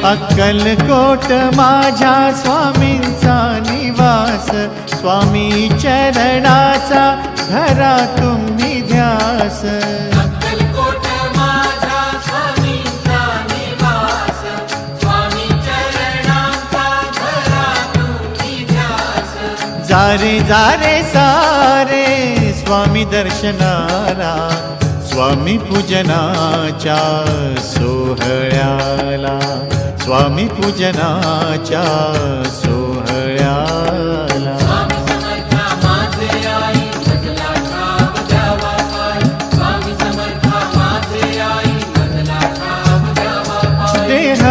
अक्कलकोट माझ्या स्वामींचा निवास, स्वामी चरणाचा धरा तुम्ही ध्यास। अक्कलकोट माझ्या स्वामींचा निवास, स्वामी चरणाचा धरा तुम्ही ध्यास। जारे जारे सारे स्वामी दर्शनाला, स्वामी पूजनाच्या सोहळ्याला, स्वामी पूजनाच्या सोहळ्याला। स्वामी समर्था माझे आई मजला ठाव द्यावा पाय, स्वामी समर्था माझे आई मजला ठाव द्यावा पाय। देह